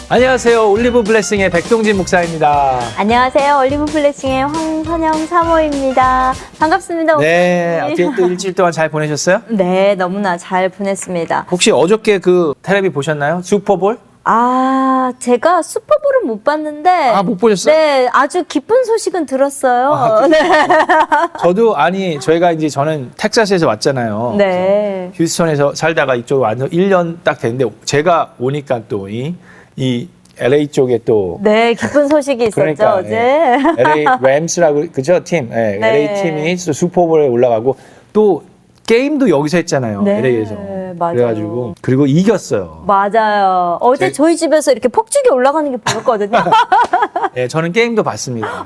안녕하세요. 올리브 블레싱의 백동진 목사입니다. 안녕하세요. 올리브 블레싱의 황선영 사모입니다. 반갑습니다. 네, 어떻게 또 일주일 동안 잘 보내셨어요? 네, 너무나 잘 보냈습니다. 혹시 어저께 그 텔레비 보셨나요? 슈퍼볼? 제가 슈퍼볼은 못 봤는데. 못 보셨어요? 네, 아주 기쁜 소식은 들었어요. 네. 저희가 저는 텍사스에서 왔잖아요. 네. 휴스턴에서 살다가 이쪽 와서 1년 딱 됐는데 제가 오니까 또 이 LA 쪽에 또 네, 기쁜 소식이 있었죠, 그러니까, 어제. LA 램스라고 그죠 팀, 네. LA 팀이 슈퍼볼에 올라가고 또 게임도 여기서 했잖아요. 네, LA에서. 맞아요. 그래가지고 그리고 이겼어요. 맞아요. 어제 저희 집에서 이렇게 폭죽이 올라가는 게 보였거든요. 네, 저는 게임도 봤습니다.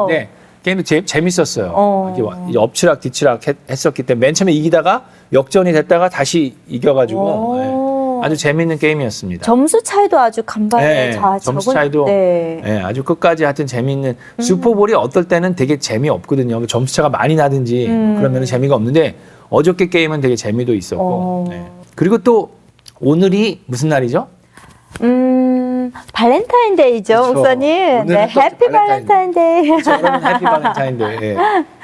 네, 게임도 재밌었어요. 이렇게 엎치락 뒤치락 했었기 때문에 맨 처음에 이기다가 역전이 됐다가 다시 이겨가지고 네, 아주 재밌는 게임이었습니다. 점수 차이도 아주 간발의 네, 점수 차이도 아주 끝까지 하여튼 재밌는 슈퍼볼이 어떨 때는 되게 재미없거든요. 점수 차가 많이 나든지 그러면 재미가 없는데 어저께 게임은 되게 재미도 있었고 네. 그리고 또 오늘이 무슨 날이죠? 발렌타인데이죠, 그렇죠. 목사님. 네, 해피 발렌타인데이. 그렇죠, 여러분 해피 발렌타인데이. 네.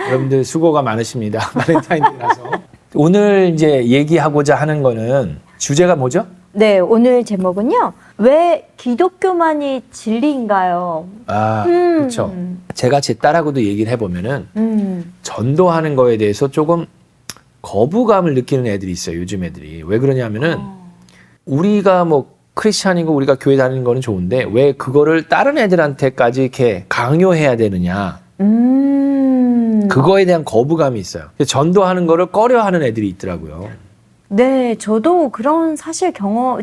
여러분들 수고가 많으십니다. 발렌타인데이라서. 오늘 얘기하고자 하는 거는 주제가 뭐죠? 네, 오늘 제목은요. 왜 기독교만이 진리인가요? 그렇죠. 제가 제 딸하고도 얘기를 해보면은 전도하는 거에 대해서 조금 거부감을 느끼는 애들이 있어요. 요즘 애들이. 왜 그러냐면은 우리가 뭐 크리스찬이고 우리가 교회 다니는 거는 좋은데 왜 그거를 다른 애들한테까지 이렇게 강요해야 되느냐. 그거에 대한 거부감이 있어요. 전도하는 거를 꺼려하는 애들이 있더라고요. 네, 저도 그런 사실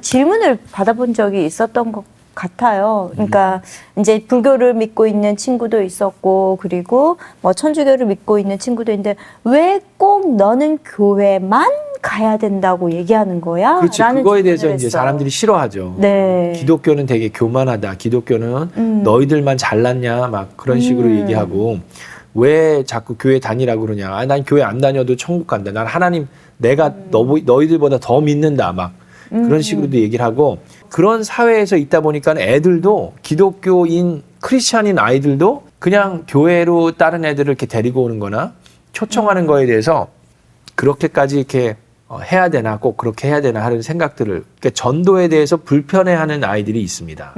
질문을 받아본 적이 있었던 것 같아요. 그러니까 이제 불교를 믿고 있는 친구도 있었고, 그리고 뭐 천주교를 믿고 있는 친구도 있는데 왜 꼭 너는 교회만 가야 된다고 얘기하는 거야? 그렇지. 라는 그거에 대해서 했어요. 사람들이 싫어하죠. 네. 기독교는 되게 교만하다. 기독교는 너희들만 잘났냐? 막 그런 식으로 얘기하고 왜 자꾸 교회 다니라고 그러냐? 난 교회 안 다녀도 천국 간다. 난 하나님 내가 너희들보다 더 믿는다. 막 그런 식으로도 얘기를 하고 그런 사회에서 있다 보니까 애들도 기독교인 크리스찬인 아이들도 그냥 교회로 다른 애들을 이렇게 데리고 오는 거나 초청하는 거에 대해서 그렇게까지 이렇게 해야 되나 꼭 그렇게 해야 되나 하는 생각들을 그러니까 전도에 대해서 불편해하는 아이들이 있습니다.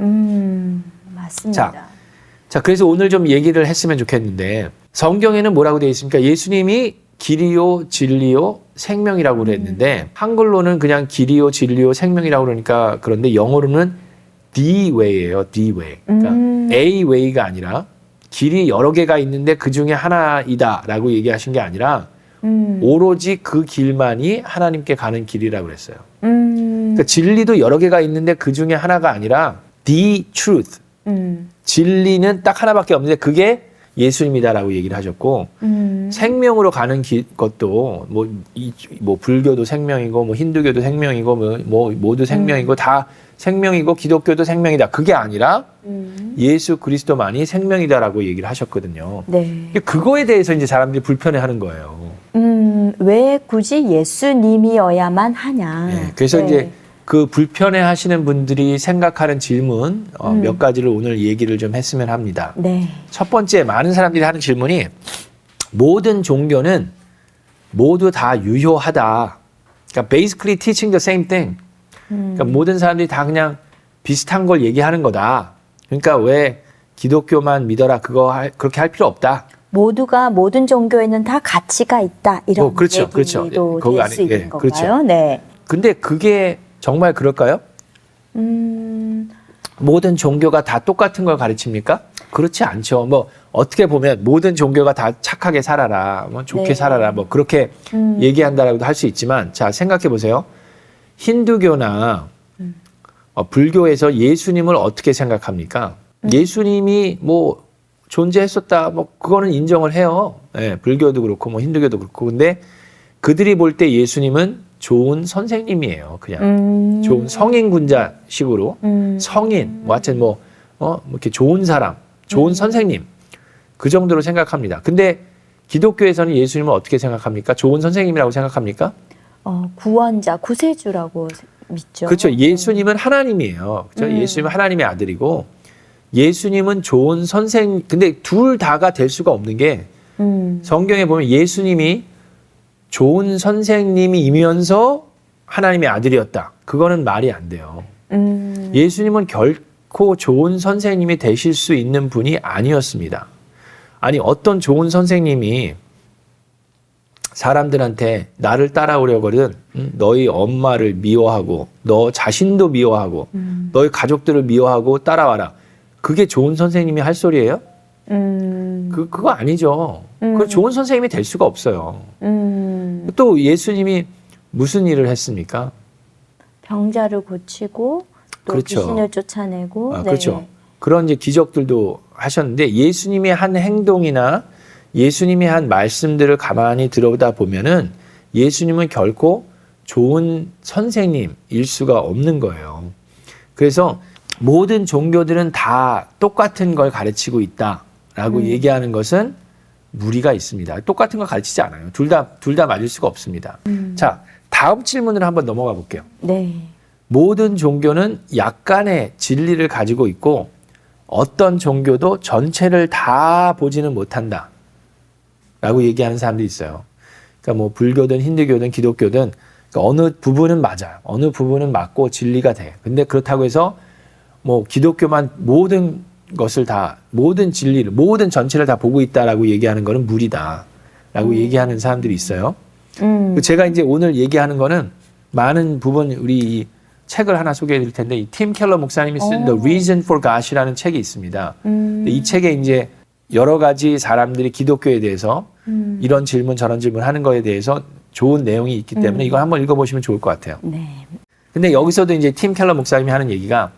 맞습니다. 자, 그래서 오늘 좀 얘기를 했으면 좋겠는데 성경에는 뭐라고 되어 있습니까? 예수님이 길이요 진리요 생명이라고 그랬는데 한글로는 그냥 길이요 진리요 생명이라고 그러니까 그런데 영어로는 the way예요. the way. 그러니까 a way가 아니라 길이 여러 개가 있는데 그 중에 하나이다라고 얘기하신 게 아니라 오로지 그 길만이 하나님께 가는 길이라고 그랬어요. 그러니까 진리도 여러 개가 있는데 그 중에 하나가 아니라 the truth. 진리는 딱 하나밖에 없는데 그게 예수님이다라고 얘기를 하셨고 생명으로 가는 것도 뭐 불교도 생명이고 뭐 힌두교도 생명이고 뭐 모두 생명이고 다 생명이고 기독교도 생명이다. 그게 아니라 예수 그리스도만이 생명이다라고 얘기를 하셨거든요. 네. 그거에 대해서 이제 사람들이 불편해하는 거예요. 왜 굳이 예수님이어야만 하냐. 네, 그래서 이제 그 불편해 하시는 분들이 생각하는 질문 몇 가지를 오늘 얘기를 좀 했으면 합니다. 네. 첫 번째, 많은 사람들이 하는 질문이 모든 종교는 모두 다 유효하다. 그러니까 basically teaching the same thing. 그러니까 모든 사람들이 다 그냥 비슷한 걸 얘기하는 거다. 그러니까 왜 기독교만 믿어라 그렇게 할 필요 없다. 모두가 모든 종교에는 다 가치가 있다. 이런 그렇죠, 얘기도 거기 될 수 있는 건가요? 그렇죠. 네. 근데 그게 정말 그럴까요? 모든 종교가 다 똑같은 걸 가르칩니까? 그렇지 않죠. 뭐 어떻게 보면 모든 종교가 다 착하게 살아라, 뭐 좋게 살아라, 뭐 그렇게 얘기한다라고도 할 수 있지만, 자 생각해 보세요. 힌두교나 불교에서 예수님을 어떻게 생각합니까? 예수님이 뭐 존재했었다, 뭐 그거는 인정을 해요. 네, 불교도 그렇고 뭐 힌두교도 그렇고. 근데 그들이 볼 때 예수님은 좋은 선생님이에요. 그냥 좋은 성인군자식으로 성인, 뭐 하여튼 뭐 이렇게 좋은 사람, 좋은 선생님 그 정도로 생각합니다. 근데 기독교에서는 예수님을 어떻게 생각합니까? 좋은 선생님이라고 생각합니까? 구원자, 구세주라고 믿죠. 그렇죠. 예수님은 하나님이에요. 그렇죠? 예수님은 하나님의 아들이고 예수님은 좋은 선생. 근데 둘 다가 될 수가 없는 게 성경에 보면 예수님이 좋은 선생님이면서 하나님의 아들이었다. 그거는 말이 안 돼요. 예수님은 결코 좋은 선생님이 되실 수 있는 분이 아니었습니다. 아니 어떤 좋은 선생님이 사람들한테 나를 따라오려거든 너희 엄마를 미워하고 너 자신도 미워하고 너희 가족들을 미워하고 따라와라. 그게 좋은 선생님이 할 소리예요? 그거 아니죠. 그 좋은 선생님이 될 수가 없어요. 또 예수님이 무슨 일을 했습니까? 병자를 고치고 또 그렇죠. 귀신을 쫓아내고 네. 그렇죠. 그런 이제 기적들도 하셨는데 예수님이 한 행동이나 예수님이 한 말씀들을 가만히 들여다 보면은 예수님은 결코 좋은 선생님일 수가 없는 거예요. 그래서 모든 종교들은 다 똑같은 걸 가르치고 있다라고 얘기하는 것은 무리가 있습니다. 똑같은 걸 가르치지 않아요. 둘 다 맞을 수가 없습니다. 자, 다음 질문으로 한번 넘어가 볼게요. 네. 모든 종교는 약간의 진리를 가지고 있고 어떤 종교도 전체를 다 보지는 못한다. 라고 얘기하는 사람들이 있어요. 그러니까 뭐 불교든 힌두교든 기독교든 그러니까 어느 부분은 맞아요. 어느 부분은 맞고 진리가 돼. 근데 그렇다고 해서 뭐 기독교만 모든 것을 다 모든 진리를 모든 전체를 다 보고 있다라고 얘기하는 거는 무리다라고 얘기하는 사람들이 있어요. 제가 이제 오늘 얘기하는 거는 많은 부분 우리 이 책을 하나 소개해 드릴 텐데 이 팀 켈러 목사님이 쓴 The Reason for God이라는 책이 있습니다. 근데 이 책에 이제 여러 가지 사람들이 기독교에 대해서 이런 질문 저런 질문 하는 거에 대해서 좋은 내용이 있기 때문에 이거 한번 읽어보시면 좋을 것 같아요. 네. 근데 여기서도 이제 팀 켈러 목사님이 하는 얘기가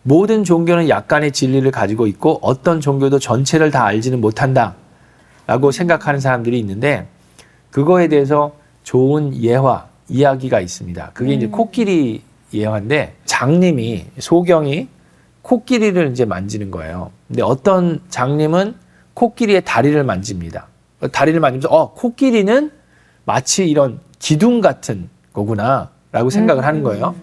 모든 종교는 약간의 진리를 가지고 있고 어떤 종교도 전체를 다 알지는 못한다 라고 생각하는 사람들이 있는데 그거에 대해서 좋은 예화, 이야기가 있습니다. 그게 이제 코끼리 예화인데 장님이 소경이 코끼리를 이제 만지는 거예요. 근데 어떤 장님은 코끼리의 다리를 만집니다. 다리를 만지면서 코끼리는 마치 이런 기둥 같은 거구나라고 생각을 하는 거예요.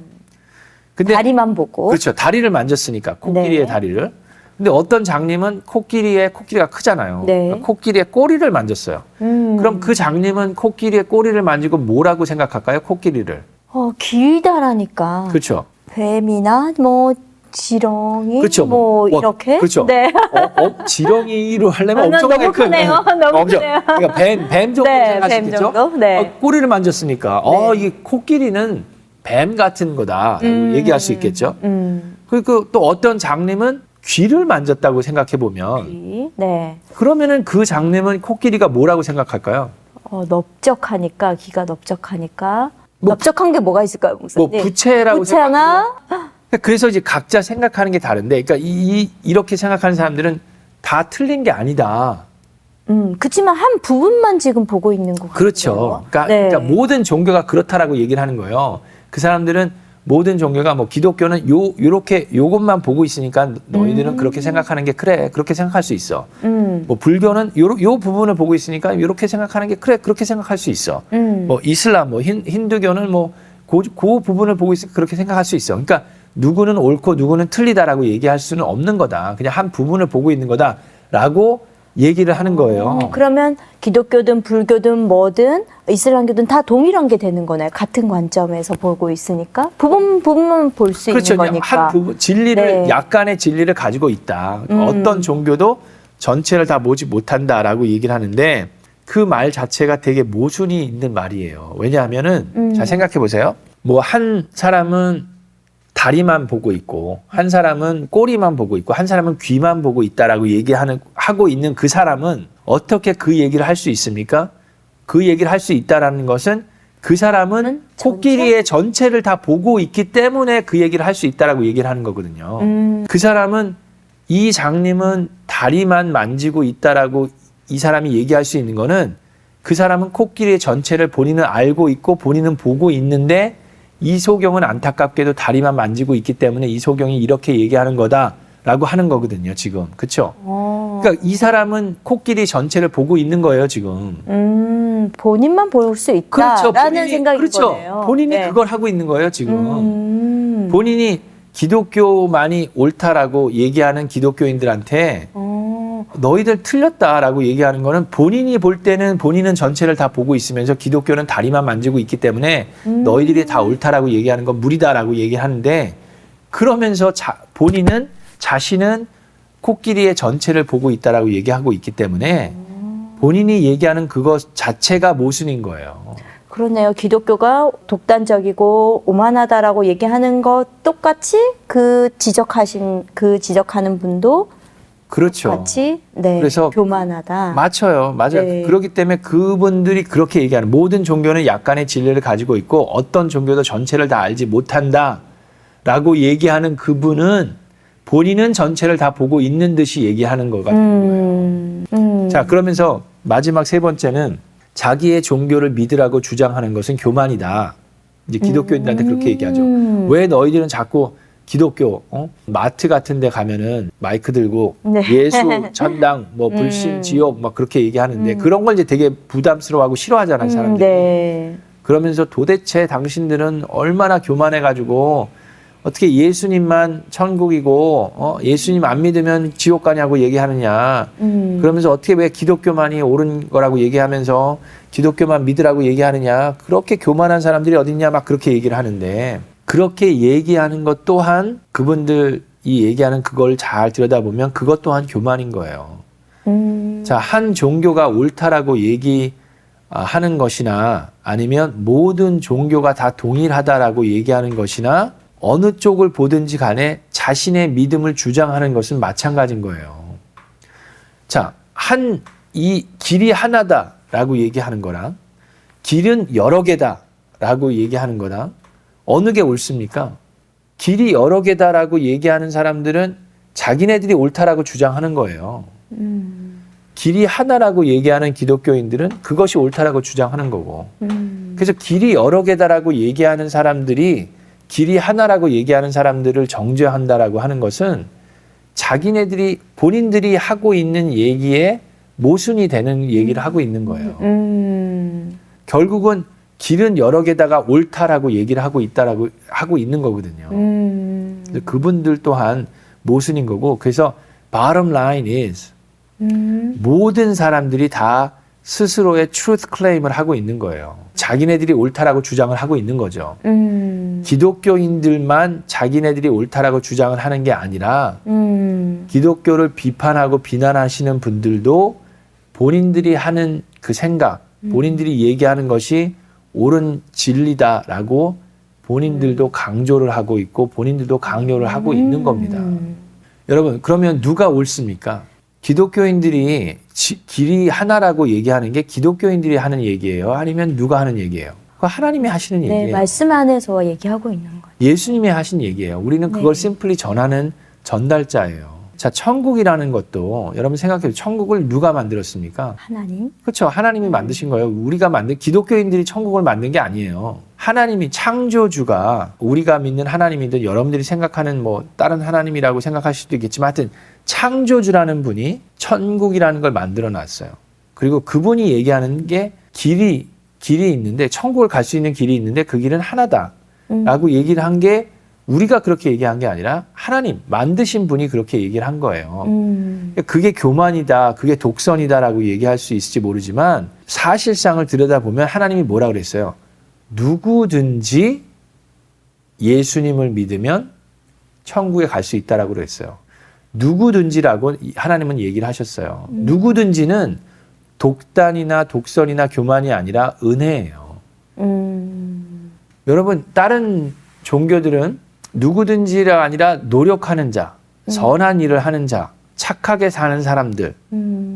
근데 다리만 보고. 그렇죠. 다리를 만졌으니까 코끼리의 네. 다리를. 근데 어떤 장님은 코끼리가 크잖아요. 네. 그러니까 코끼리의 꼬리를 만졌어요. 그럼 그 장님은 코끼리의 꼬리를 만지고 뭐라고 생각할까요? 코끼리를. 길다라니까. 그렇죠. 뱀이나 뭐 지렁이 그렇죠. 뭐 이렇게. 그렇죠. 네. 지렁이로 하려면 너무 엄청나게 큰. 크네요. 너무 엄청. 크네요. 그러니까 뱀 정도 네, 생각하시겠죠? 뱀 정도? 네. 꼬리를 만졌으니까 네. 이 코끼리는 뱀 같은 거다 얘기할 수 있겠죠. 그리고 또 어떤 장님은 귀를 만졌다고 생각해 보면 네. 그러면은 그 장님은 코끼리가 뭐라고 생각할까요? 넓적하니까 귀가 넓적하니까. 넓적한 게 뭐가 있을까요, 뭐 목사님? 부채라고 부채나 그래서 이제 각자 생각하는 게 다른데, 그러니까 이렇게 생각하는 사람들은 다 틀린 게 아니다. 그렇지만 한 부분만 지금 보고 있는 것 같아요. 그렇죠. 그러니까 모든 종교가 그렇다라고 얘기를 하는 거예요. 그 사람들은 모든 종교가 뭐 기독교는 요것만 보고 있으니까 너희들은 그렇게 생각하는 게 그래. 그렇게 생각할 수 있어. 뭐 불교는 요 부분을 보고 있으니까 이렇게 생각하는 게 그래. 그렇게 생각할 수 있어. 뭐 이슬람, 뭐 힌두교는 뭐 그 부분을 보고 있으니까 그렇게 생각할 수 있어. 그러니까 누구는 옳고 누구는 틀리다라고 얘기할 수는 없는 거다. 그냥 한 부분을 보고 있는 거다라고 얘기를 하는 거예요. 그러면 기독교든 불교든 뭐든 이슬람교든 다 동일한 게 되는 거네요. 같은 관점에서 보고 있으니까 부분만 볼 수 그렇죠. 있는 거니까. 한 부분 진리를 네. 약간의 진리를 가지고 있다. 어떤 종교도 전체를 다 보지 못한다라고 얘기를 하는데 그 말 자체가 되게 모순이 있는 말이에요. 왜냐하면은 잘 생각해 보세요. 뭐 한 사람은 다리만 보고 있고 한 사람은 꼬리만 보고 있고 한 사람은 귀만 보고 있다라고 하고 있는 그 사람은 어떻게 그 얘기를 할 수 있습니까? 그 얘기를 할 수 있다라는 것은 그 사람은 코끼리의 전체를 다 보고 있기 때문에 그 얘기를 할 수 있다라고 얘기를 하는 거거든요. 그 사람은 이 장님은 다리만 만지고 있다라고 이 사람이 얘기할 수 있는 거는 그 사람은 코끼리의 전체를 본인은 알고 있고 본인은 보고 있는데 이소경은 안타깝게도 다리만 만지고 있기 때문에 이소경이 이렇게 얘기하는 거다라고 하는 거거든요, 지금. 그렇죠? 그러니까 이 사람은 코끼리 전체를 보고 있는 거예요, 지금. 본인만 볼 수 있다라는 생각인 그렇죠. 거네요. 본인이 네. 그걸 하고 있는 거예요, 지금. 본인이 기독교만이 옳다라고 얘기하는 기독교인들한테 너희들 틀렸다라고 얘기하는 거는 본인이 볼 때는 본인은 전체를 다 보고 있으면서 기독교는 다리만 만지고 있기 때문에 너희들이 다 옳다라고 얘기하는 건 무리다라고 얘기하는데, 그러면서 본인은 자신은 코끼리의 전체를 보고 있다라고 얘기하고 있기 때문에 본인이 얘기하는 그것 자체가 모순인 거예요. 그러네요. 기독교가 독단적이고 오만하다라고 얘기하는 것 똑같이 지적하는 분도 그렇죠. 같이 네, 그래서 교만하다. 맞아요. 네. 그렇기 때문에 그분들이 그렇게 얘기하는, 모든 종교는 약간의 진리를 가지고 있고 어떤 종교도 전체를 다 알지 못한다라고 얘기하는 그분은 본인은 전체를 다 보고 있는 듯이 얘기하는 것 같아요. 자, 그러면서 마지막 세 번째는 자기의 종교를 믿으라고 주장하는 것은 교만이다. 이제 기독교인들한테 그렇게 얘기하죠. 왜 너희들은 자꾸 기독교, 마트 같은 데 가면은 마이크 들고 네. 예수, 천당, 뭐 불신, 지옥 막 그렇게 얘기하는데 그런 걸 이제 되게 부담스러워하고 싫어하잖아요, 사람들이. 네. 그러면서 도대체 당신들은 얼마나 교만해가지고 어떻게 예수님만 천국이고 예수님 안 믿으면 지옥 가냐고 얘기하느냐. 그러면서 어떻게 왜 기독교만이 옳은 거라고 얘기하면서 기독교만 믿으라고 얘기하느냐. 그렇게 교만한 사람들이 어딨냐 막 그렇게 얘기를 하는데, 그렇게 얘기하는 것 또한 그분들이 얘기하는 그걸 잘 들여다보면 그것 또한 교만인 거예요. 자, 한 종교가 옳다라고 얘기하는 것이나 아니면 모든 종교가 다 동일하다라고 얘기하는 것이나 어느 쪽을 보든지 간에 자신의 믿음을 주장하는 것은 마찬가지인 거예요. 자, 이 길이 하나다라고 얘기하는 거랑 길은 여러 개다라고 얘기하는 거랑 어느 게 옳습니까? 길이 여러 개다라고 얘기하는 사람들은 자기네들이 옳다라고 주장하는 거예요. 길이 하나라고 얘기하는 기독교인들은 그것이 옳다라고 주장하는 거고. 그래서 길이 여러 개다라고 얘기하는 사람들이 길이 하나라고 얘기하는 사람들을 정죄한다라고 하는 것은 자기네들이 본인들이 하고 있는 얘기에 모순이 되는 얘기를 하고 있는 거예요. 결국은 길은 여러 개다가 옳다라고 얘기를 하고 있다라고 하고 있는 거거든요. 그래서 그분들 또한 모순인 거고, 그래서 bottom line is 모든 사람들이 다 스스로의 truth claim을 하고 있는 거예요. 자기네들이 옳다라고 주장을 하고 있는 거죠. 기독교인들만 자기네들이 옳다라고 주장을 하는 게 아니라 기독교를 비판하고 비난하시는 분들도 본인들이 하는 그 생각, 본인들이 얘기하는 것이 옳은 진리다라고 본인들도 강조를 하고 있고 본인들도 강요를 하고 있는 겁니다. 여러분, 그러면 누가 옳습니까? 기독교인들이 길이 하나라고 얘기하는 게 기독교인들이 하는 얘기예요? 아니면 누가 하는 얘기예요? 그거 하나님이 하시는 얘기예요. 네, 말씀 안에서 얘기하고 있는 거예요. 예수님이 하신 얘기예요. 우리는 그걸 네. 심플리 전하는 전달자예요. 자, 천국이라는 것도 여러분 생각해요. 천국을 누가 만들었습니까? 하나님. 그렇죠. 하나님이 만드신 거예요. 우리가 기독교인들이 천국을 만든 게 아니에요. 하나님이, 창조주가, 우리가 믿는 하나님이든 여러분들이 생각하는 뭐 다른 하나님이라고 생각하실 수도 있겠지만 하여튼 창조주라는 분이 천국이라는 걸 만들어 놨어요. 그리고 그분이 얘기하는 게 길이 있는데, 천국을 갈 수 있는 길이 있는데 그 길은 하나다라고 얘기를 한 게 우리가 그렇게 얘기한 게 아니라 하나님, 만드신 분이 그렇게 얘기를 한 거예요. 그게 교만이다, 그게 독선이다라고 얘기할 수 있을지 모르지만 사실상을 들여다보면 하나님이 뭐라 그랬어요? 누구든지 예수님을 믿으면 천국에 갈 수 있다라고 그랬어요. 누구든지라고 하나님은 얘기를 하셨어요. 누구든지는 독단이나 독선이나 교만이 아니라 은혜예요. 여러분, 다른 종교들은 누구든지가 아니라 노력하는 자, 선한 일을 하는 자, 착하게 사는 사람들,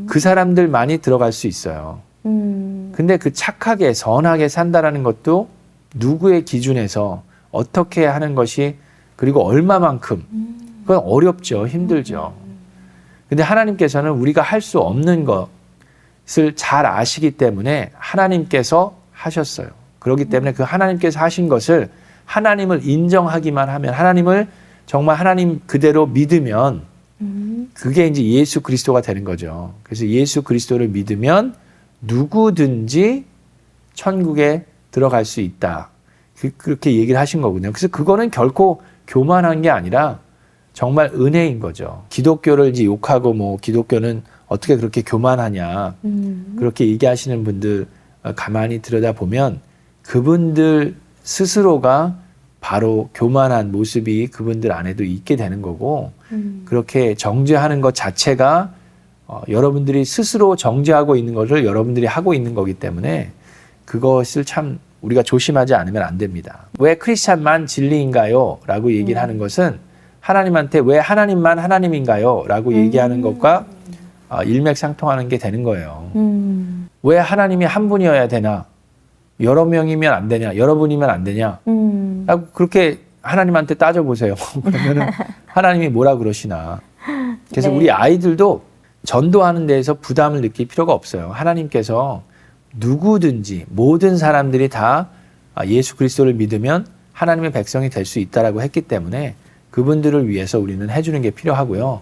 그 사람들만이 들어갈 수 있어요. 근데 그 착하게, 선하게 산다라는 것도 누구의 기준에서 어떻게 하는 것이, 그리고 얼마만큼, 그건 어렵죠. 힘들죠. 근데 하나님께서는 우리가 할 수 없는 것을 잘 아시기 때문에 하나님께서 하셨어요. 그렇기 때문에 그 하나님께서 하신 것을 하나님을 인정하기만 하면, 하나님을 정말 하나님 그대로 믿으면 그게 이제 예수 그리스도가 되는 거죠. 그래서 예수 그리스도를 믿으면 누구든지 천국에 들어갈 수 있다. 그렇게 얘기를 하신 거거든요. 그래서 그거는 결코 교만한 게 아니라 정말 은혜인 거죠. 기독교를 이제 욕하고 뭐 기독교는 어떻게 그렇게 교만하냐 그렇게 얘기하시는 분들 가만히 들여다보면 그분들 스스로가 바로 교만한 모습이 그분들 안에도 있게 되는 거고 그렇게 정죄하는 것 자체가 여러분들이 스스로 정죄하고 있는 것을 여러분들이 하고 있는 거기 때문에 그것을 참 우리가 조심하지 않으면 안 됩니다. 왜 크리스찬만 진리인가요? 라고 얘기를 하는 것은 하나님한테 왜 하나님만 하나님인가요? 라고 얘기하는 것과 일맥상통하는 게 되는 거예요. 왜 하나님이 한 분이어야 되나? 여러 명이면 안 되냐? 여러분이면 안 되냐? 라고 그렇게 하나님한테 따져보세요. 그러면은 하나님이 뭐라 그러시나. 그래서 네. 우리 아이들도 전도하는 데에서 부담을 느낄 필요가 없어요. 하나님께서 누구든지 모든 사람들이 다 예수 그리스도를 믿으면 하나님의 백성이 될 수 있다라고 했기 때문에 그분들을 위해서 우리는 해주는 게 필요하고요.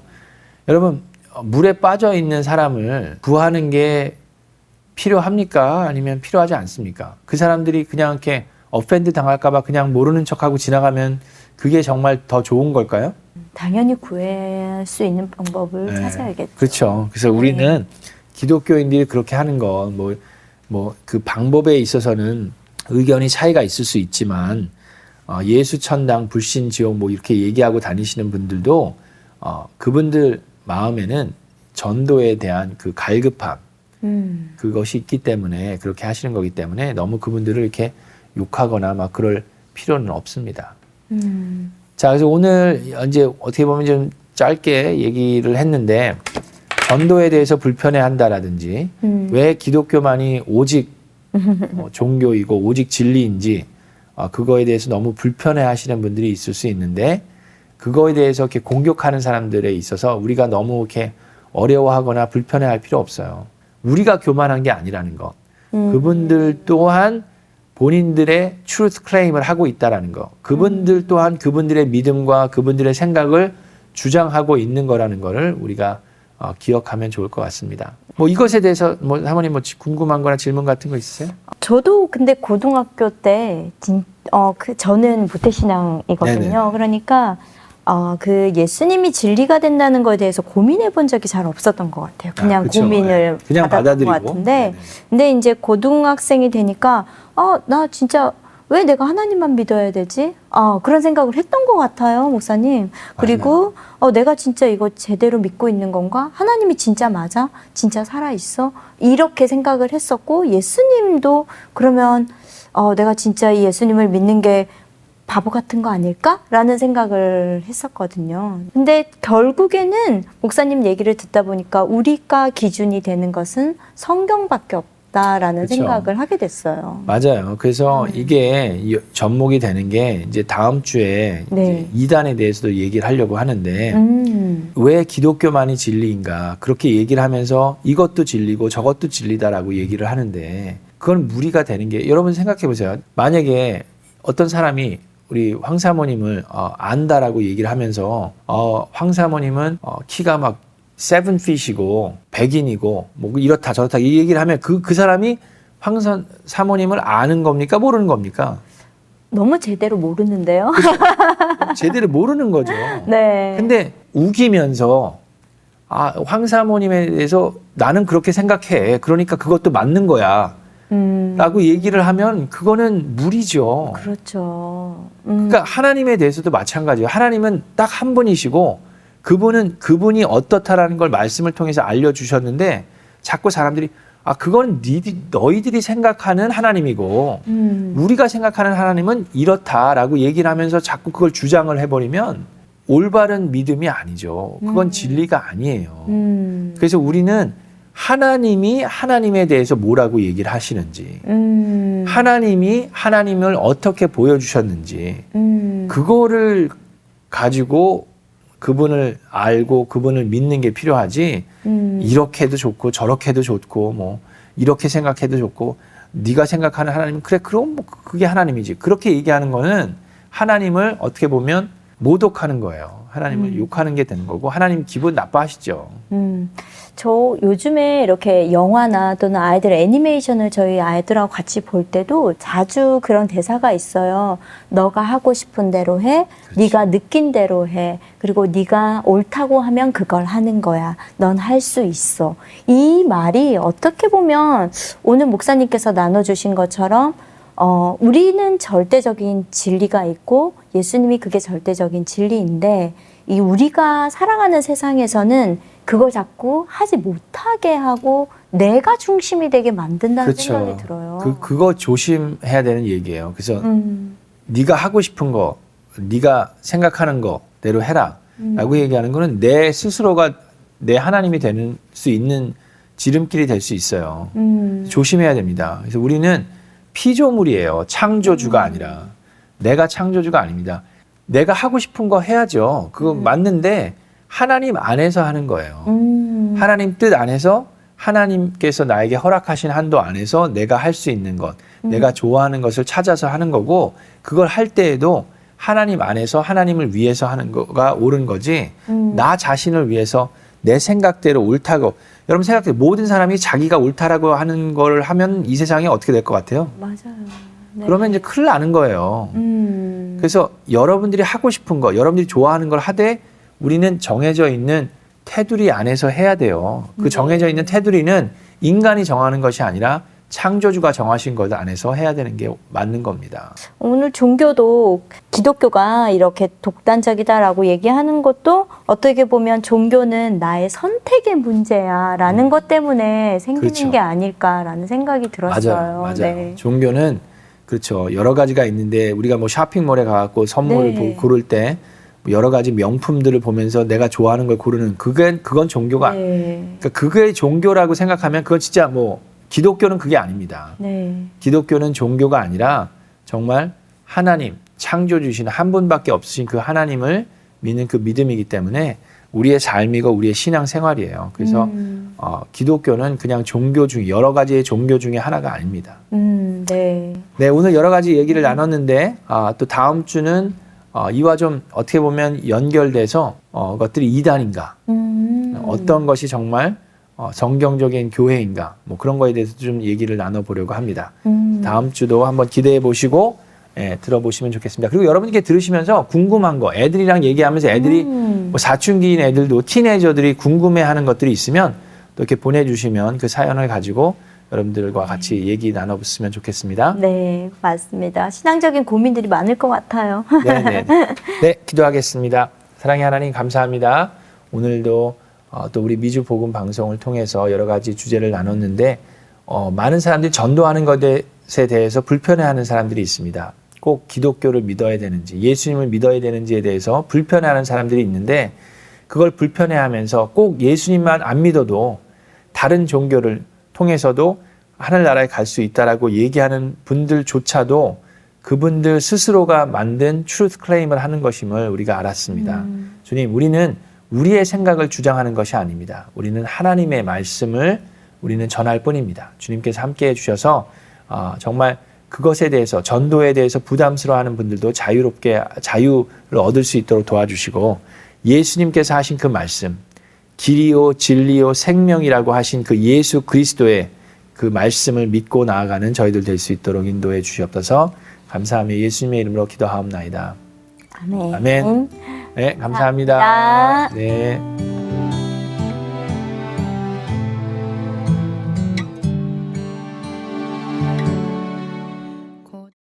여러분 물에 빠져 있는 사람을 구하는 게 필요합니까? 아니면 필요하지 않습니까? 그 사람들이 그냥 이렇게 어펜드 당할까 봐 그냥 모르는 척하고 지나가면 그게 정말 더 좋은 걸까요? 당연히 구할 수 있는 방법을 네. 찾아야겠죠. 그렇죠. 그래서 우리는 기독교인들이 그렇게 하는 건 뭐 그 방법에 있어서는 의견이 차이가 있을 수 있지만 예수 천당 불신 지옥 뭐 이렇게 얘기하고 다니시는 분들도 그분들 마음에는 전도에 대한 그 갈급함 그것이 있기 때문에 그렇게 하시는 거기 때문에 너무 그분들을 이렇게 욕하거나 막 그럴 필요는 없습니다. 자, 그래서 오늘 이제 어떻게 보면 좀 짧게 얘기를 했는데 전도에 대해서 불편해한다라든지 왜 기독교만이 오직 종교이고 오직 진리인지 그거에 대해서 너무 불편해하시는 분들이 있을 수 있는데 그거에 대해서 이렇게 공격하는 사람들에 있어서 우리가 너무 이렇게 어려워하거나 불편해할 필요 없어요. 우리가 교만한 게 아니라는 것. 그분들 또한 본인들의 트루스 클레임을 하고 있다라는 거. 그분들 또한 그분들의 믿음과 그분들의 생각을 주장하고 있는 거라는 거를 우리가 기억하면 좋을 것 같습니다. 뭐 이것에 대해서 뭐 사모님 뭐 궁금한 거나 질문 같은 거 있으세요? 저도 근데 고등학교 때 저는 모태신앙이거든요. 네네. 그러니까 그 예수님이 진리가 된다는 거에 대해서 고민해 본 적이 잘 없었던 것 같아요. 그냥 그쵸. 고민을 네. 그냥 받았던 것 받아들이고. 같은데, 네네. 근데 이제 고등학생이 되니까 나 진짜 왜 내가 하나님만 믿어야 되지? 그런 생각을 했던 것 같아요, 목사님. 그리고 내가 진짜 이거 제대로 믿고 있는 건가? 하나님이 진짜 맞아? 진짜 살아있어? 이렇게 생각을 했었고, 예수님도 그러면 내가 진짜 이 예수님을 믿는 게 바보 같은 거 아닐까? 라는 생각을 했었거든요. 근데 결국에는 목사님 얘기를 듣다 보니까 우리가 기준이 되는 것은 성경밖에 없다라는 그쵸. 생각을 하게 됐어요. 맞아요. 그래서 이게 접목이 되는 게 이제 다음 주에 네. 이제 이단에 대해서도 얘기를 하려고 하는데 왜 기독교만이 진리인가 그렇게 얘기를 하면서 이것도 진리고 저것도 진리다라고 얘기를 하는데 그건 무리가 되는 게 여러분 생각해 보세요. 만약에 어떤 사람이 우리 황 사모님을 안다라고 얘기를 하면서 황 사모님은 키가 막 7핏이고 백인이고 뭐 이렇다 저렇다 이 얘기를 하면 그 사람이 황 사모님을 아는 겁니까 모르는 겁니까? 너무 제대로 모르는데요. 제대로 모르는 거죠. 네. 근데 우기면서 황 사모님에 대해서 나는 그렇게 생각해. 그러니까 그것도 맞는 거야. 라고 얘기를 하면 그거는 무리죠. 그렇죠. 그러니까 하나님에 대해서도 마찬가지예요. 하나님은 딱 한 분이시고 그분이 어떻다라는 걸 말씀을 통해서 알려주셨는데 자꾸 사람들이 그건 너희들이 생각하는 하나님이고 우리가 생각하는 하나님은 이렇다라고 얘기를 하면서 자꾸 그걸 주장을 해버리면 올바른 믿음이 아니죠. 그건 진리가 아니에요. 그래서 우리는 하나님이 하나님에 대해서 뭐라고 얘기를 하시는지 하나님이 하나님을 어떻게 보여주셨는지 그거를 가지고 그분을 알고 그분을 믿는 게 필요하지 이렇게 해도 좋고 저렇게 해도 좋고 뭐 이렇게 생각해도 좋고 네가 생각하는 하나님 그래 그럼 뭐 그게 하나님이지 그렇게 얘기하는 거는 하나님을 어떻게 보면 모독하는 거예요. 하나님을 욕하는 게 되는 거고 하나님 기분 나빠하시죠. 저 요즘에 이렇게 영화나 또는 아이들 애니메이션을 저희 아이들하고 같이 볼 때도 자주 그런 대사가 있어요. 너가 하고 싶은 대로 해, 네가 느낀 대로 해, 그리고 네가 옳다고 하면 그걸 하는 거야. 넌 할 수 있어. 이 말이 어떻게 보면 오늘 목사님께서 나눠주신 것처럼 우리는 절대적인 진리가 있고 예수님이 그게 절대적인 진리인데 이 우리가 살아가는 세상에서는 그걸 자꾸 하지 못하게 하고 내가 중심이 되게 만든다는 생각이 들어요. 그거 조심해야 되는 얘기예요. 그래서 네가 하고 싶은 거, 네가 생각하는 거대로 해라 라고 얘기하는 거는 내 스스로가 내 하나님이 되는 수 있는 지름길이 될 수 있어요. 조심해야 됩니다. 그래서 우리는 피조물이에요. 창조주가 아니라. 내가 창조주가 아닙니다. 내가 하고 싶은 거 해야죠. 그거 맞는데 하나님 안에서 하는 거예요. 하나님 뜻 안에서 하나님께서 나에게 허락하신 한도 안에서 내가 할 수 있는 것, 내가 좋아하는 것을 찾아서 하는 거고 그걸 할 때에도 하나님 안에서 하나님을 위해서 하는 거가 옳은 거지 나 자신을 위해서 내 생각대로 옳다고 여러분 생각해 모든 사람이 자기가 옳다라고 하는 걸 하면 이 세상이 어떻게 될 것 같아요? 맞아요. 네. 그러면 이제 큰일 나는 거예요. 그래서 여러분들이 하고 싶은 거, 여러분들이 좋아하는 걸 하되 우리는 정해져 있는 테두리 안에서 해야 돼요. 그 정해져 있는 테두리는 인간이 정하는 것이 아니라 창조주가 정하신 것 안에서 해야 되는 게 맞는 겁니다. 오늘 종교도 기독교가 이렇게 독단적이다라고 얘기하는 것도 어떻게 보면 종교는 나의 선택의 문제야라는 것 때문에 생기는 그렇죠. 게 아닐까라는 생각이 들었어요. 맞아요. 네. 종교는 그렇죠. 여러 가지가 있는데 우리가 뭐 쇼핑몰에 가갖고 선물을 네. 고를 때 여러 가지 명품들을 보면서 내가 좋아하는 걸 고르는 그건 종교가 네. 그러니까 그게 종교라고 생각하면 그건 진짜 뭐 기독교는 그게 아닙니다. 네. 기독교는 종교가 아니라 정말 하나님 창조주신 한 분밖에 없으신 그 하나님을 믿는 그 믿음이기 때문에 우리의 삶이고 우리의 신앙 생활이에요. 그래서 기독교는 그냥 종교 중 여러 가지의 종교 중에 하나가 아닙니다. 네. 네, 오늘 여러 가지 얘기를 나눴는데 또 다음 주는 이와 좀 어떻게 보면 연결돼서 것들이 이단인가 어떤 것이 정말 성경적인 교회인가 뭐 그런 거에 대해서 좀 얘기를 나눠보려고 합니다. 다음 주도 한번 기대해 보시고 들어보시면 좋겠습니다. 그리고 여러분께 들으시면서 궁금한 거 애들이랑 얘기하면서 애들이 뭐 사춘기인 애들도 티네이저들이 궁금해하는 것들이 있으면 또 이렇게 보내주시면 그 사연을 가지고 여러분들과 같이 얘기 나눠봤으면 좋겠습니다. 네, 맞습니다. 신앙적인 고민들이 많을 것 같아요. 네, 기도하겠습니다. 사랑의 하나님 감사합니다. 오늘도 또 우리 미주 복음 방송을 통해서 여러 가지 주제를 나눴는데 많은 사람들이 전도하는 것에 대해서 불편해하는 사람들이 있습니다. 꼭 기독교를 믿어야 되는지 예수님을 믿어야 되는지에 대해서 불편해하는 사람들이 있는데 그걸 불편해하면서 꼭 예수님만 안 믿어도 다른 종교를 통해서도 하늘나라에 갈 수 있다라고 얘기하는 분들조차도 그분들 스스로가 만든 트루스 클레임을 하는 것임을 우리가 알았습니다. 주님, 우리는 우리의 생각을 주장하는 것이 아닙니다. 우리는 하나님의 말씀을 우리는 전할 뿐입니다. 주님께서 함께해 주셔서 정말 그것에 대해서 전도에 대해서 부담스러워하는 분들도 자유를 얻을 수 있도록 도와주시고 예수님께서 하신 그 말씀 길이요 진리요 생명이라고 하신 그 예수 그리스도의 그 말씀을 믿고 나아가는 저희들 될 수 있도록 인도해 주시옵소서. 감사하며 예수님의 이름으로 기도하옵나이다. 아멘. 아멘. 네, 감사합니다. 감사합니다. 네.